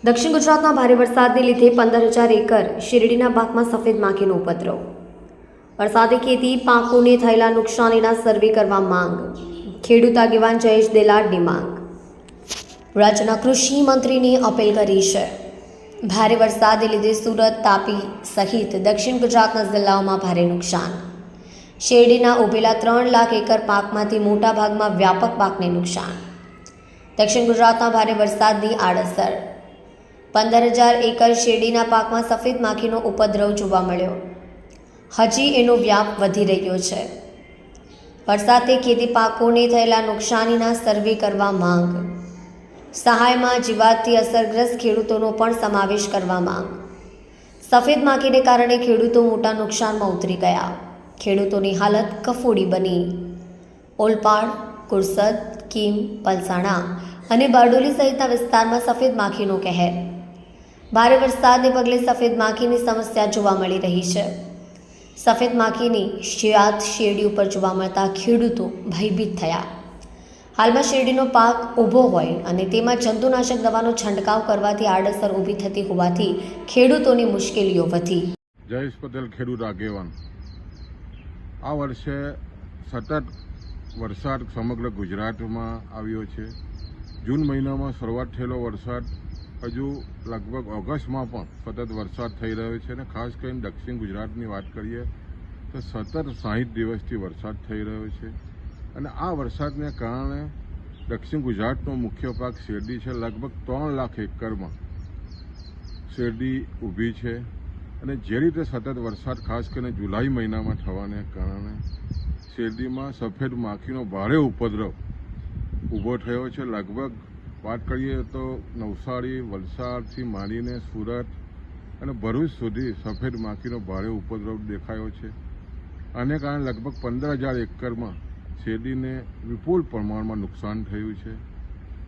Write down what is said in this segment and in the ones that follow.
દક્ષિણ ગુજરાતના ભારે વરસાદને લીધે 15,000 એકર શેરડીના પાકમાં સફેદ માખીનો ઉપદ્રવ. વરસાદી ખેતી પાકોને થયેલા નુકસાનીના સર્વે કરવા માંગ. ખેડૂત આગેવાન જયેશ દેલાડની માંગ. રાજ્યના કૃષિ મંત્રીને અપીલ કરી છે. ભારે વરસાદને લીધે સુરત, તાપી સહિત દક્ષિણ ગુજરાતના જિલ્લાઓમાં ભારે નુકસાન. શેરડીના ઉભેલા 3 લાખ એકર પાકમાંથી મોટા ભાગમાં વ્યાપક પાકને નુકસાન. દક્ષિણ ગુજરાતના ભારે વરસાદની આડઅસર. 15,000 એકર શેરડીના પાકમાં સફેદ માખીનો ઉપદ્રવ જોવા મળ્યો. હજી એનો વ્યાપ વધી રહ્યો છે. વરસાદે ખેતી પાકોને થયેલા નુકસાનીના સર્વે કરવા માંગ. સહાયમાં જીવાતથી અસરગ્રસ્ત ખેડૂતોનો પણ સમાવેશ કરવા માંગ. સફેદ માખીને કારણે ખેડૂતો મોટા નુકસાનમાં ઉતરી ગયા. ખેડૂતોની હાલત કફોડી બની. ઓલપાડ, કુરસદ, કીમ, પલસાણા અને બારડોલી સહિતના વિસ્તારમાં સફેદ માખીનો કહેર. ભારે વરસાદને પગલે સફેદ માખીની સમસ્યા જોવા મળી રહી છે. સફેદ માખીની જીવાત શેરડી ઉપર જોવા મળતા ખેડૂતો ભયભીત થયા. હાલમાં શેરડીનો પાક ઊભો હોય અને તેમાં જંતુનાશક દવાનો છંટકાવ કરવાથી આડઅસર ઊભી થતી હોવાથી ખેડૂતોની મુશ્કેલીઓ વધી. જયેશ પટેલ, ખેડૂત આગેવાન. આ વર્ષે સતત વરસાદ સમગ્ર ગુજરાતમાં આવ્યો છે. જૂન મહિનામાં શરૂઆત થયેલો વરસાદ હજુ લગભગ ઓગસ્ટમાં પણ સતત વરસાદ થઈ રહ્યો છે અને ખાસ કરીને દક્ષિણ ગુજરાતની વાત કરીએ તો સતત 60 દિવસથી વરસાદ થઈ રહ્યો છે અને આ વરસાદને કારણે દક્ષિણ ગુજરાતનો મુખ્ય પાક શેરડી છે. લગભગ 3 લાખ એકરમાં શેરડી ઊભી છે અને જે રીતે સતત વરસાદ ખાસ કરીને જુલાઈ મહિનામાં થવાને કારણે શેરડીમાં સફેદ માખીનો ભારે ઉપદ્રવ ઊભો થયો છે. લગભગ વાત કરીએ તો નવસારી, વલસાડથી માંડીને સુરત અને ભરૂચ સુધી સફેદ માખીનો ભારે ઉપદ્રવ દેખાયો છે. આને કારણે લગભગ 15,000 એકરમાં શેરડીને વિપુલ પ્રમાણમાં નુકસાન થયું છે.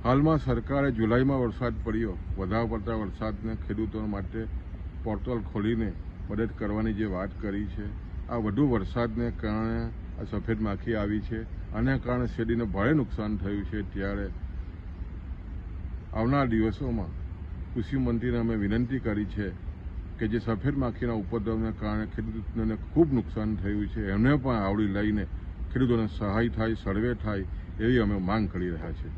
હાલમાં સરકારે જુલાઈમાં વરસાદ પડ્યો, વધારે પડતા વરસાદને ખેડૂતો માટે પોર્ટલ ખોલીને મદદ કરવાની જે વાત કરી છે, આ વધુ વરસાદને કારણે આ સફેદ માખી આવી છે. આને કારણે શેરડીને ભારે નુકસાન થયું છે. ત્યારે આવનાર દિવસોમાં કૃષિ મંત્રીને અમે વિનંતી કરી છે કે જે સફેદ માખીના ઉપદ્રવને કારણે ખેડૂતોને ખૂબ નુકસાન થયું છે એમને પણ આવરી લઈને ખેડૂતોને સહાય થાય, સર્વે થાય એવી અમે માંગ કરી રહ્યા છીએ.